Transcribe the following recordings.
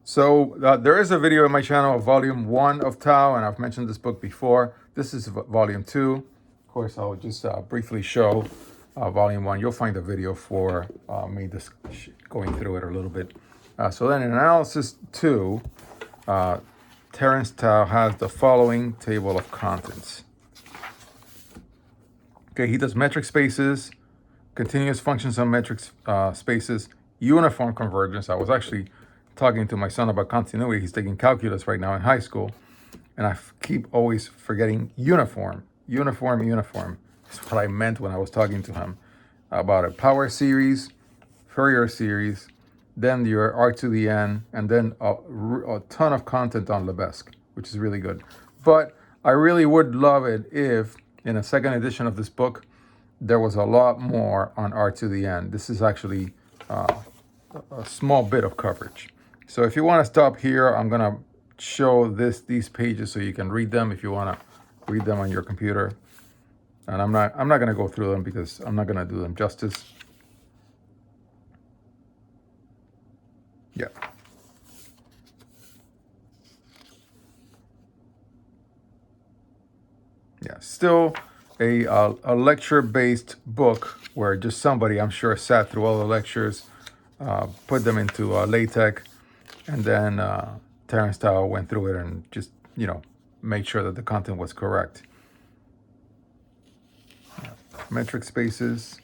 So there is a video on my channel of volume 1 of Tao, and I've mentioned this book before. This is volume 2. Of course, I'll just briefly show volume 1. You'll find a video for me just going through it a little bit. So then in Analysis 2, Terence Tao has the following table of contents. Okay, he does metric spaces, continuous functions on metric spaces, uniform convergence. I was actually talking to my son about continuity. He's taking calculus right now in high school, and I keep always forgetting uniform. That's what I meant when I was talking to him about a power series, Fourier series, then your R to the N, and then a ton of content on Lebesgue, which is really good. But I really would love it if, in a second edition of this book, there was a lot more on R to the N. This is actually a small bit of coverage. So if you want to stop here, I'm going to show these pages so you can read them if you want to read them on your computer. And I'm not going to go through them because I'm not going to do them justice. Yeah. Yeah, still a lecture-based book where just somebody, I'm sure, sat through all the lectures, put them into LaTeX, and then Terence Tao went through it and just, made sure that the content was correct. Metric spaces,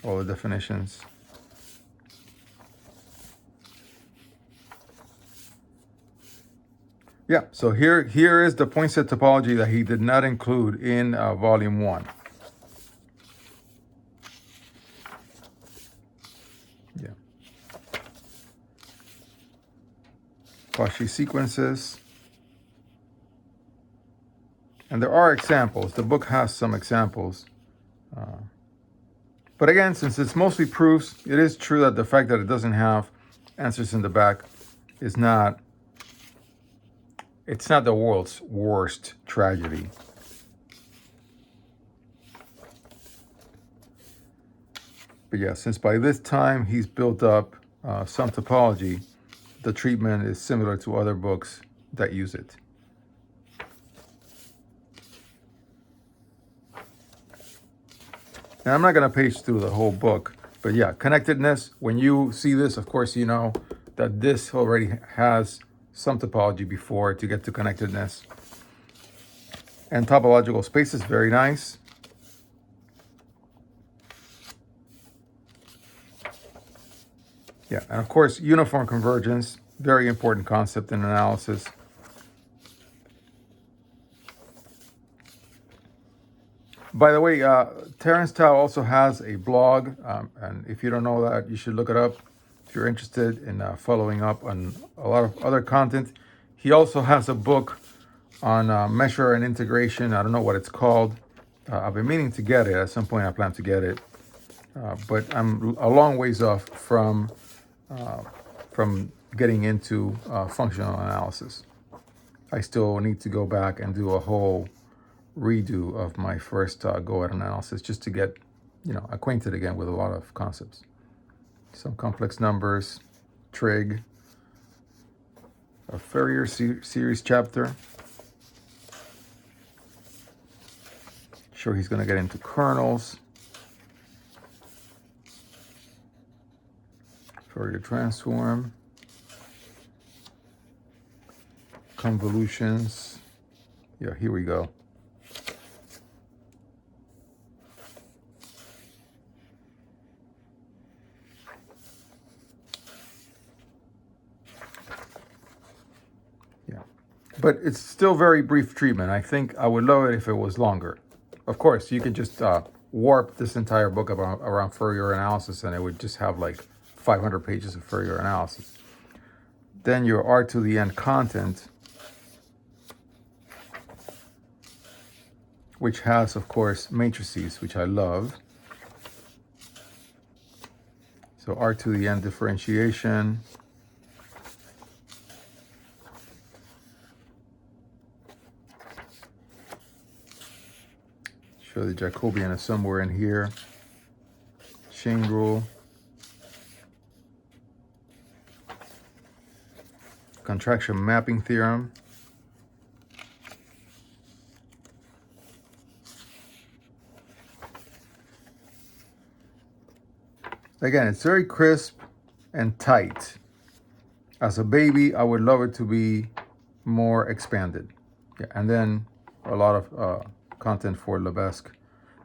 all the definitions. Yeah, so here is the point set topology that he did not include in volume 1. Yeah. Cauchy sequences. And there are examples. The book has some examples. But again, since it's mostly proofs, it is true that the fact that it doesn't have answers in the back is not, it's not the world's worst tragedy. But yeah, since by this time he's built up some topology, the treatment is similar to other books that use it. And I'm not going to page through the whole book, but yeah, connectedness, when you see this, of course, you know that this already has some topology before to get to connectedness. And topological space is very nice. Yeah, and of course, uniform convergence, very important concept in analysis. By the way, Terence Tao also has a blog, and if you don't know that, you should look it up if you're interested in following up on a lot of other content. He also has a book on measure and integration. I don't know what it's called. I've been meaning to get it. At some point, I plan to get it. But I'm a long ways off from getting into functional analysis. I still need to go back and do a whole redo of my first go at analysis just to get, acquainted again with a lot of concepts. Some complex numbers, trig, a Fourier series chapter. Sure, he's going to get into kernels, Fourier transform, convolutions. Yeah, here we go. But it's still very brief treatment. I think I would love it if it was longer. Of course, you could just warp this entire book around Fourier analysis, and it would just have like 500 pages of Fourier analysis. Then your R to the N content, which has, of course, matrices, which I love. So R to the N differentiation. Sure, the Jacobian is somewhere in here. Chain rule. contraction mapping theorem. Again, it's very crisp and tight. As a baby, I would love it to be more expanded. Yeah, and then a lot of content for Levesque.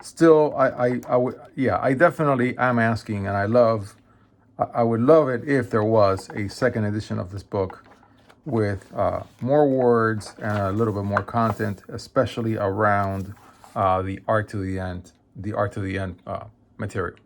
Still, I definitely am asking, and I would love it if there was a second edition of this book with more words and a little bit more content, especially around the art to the end material.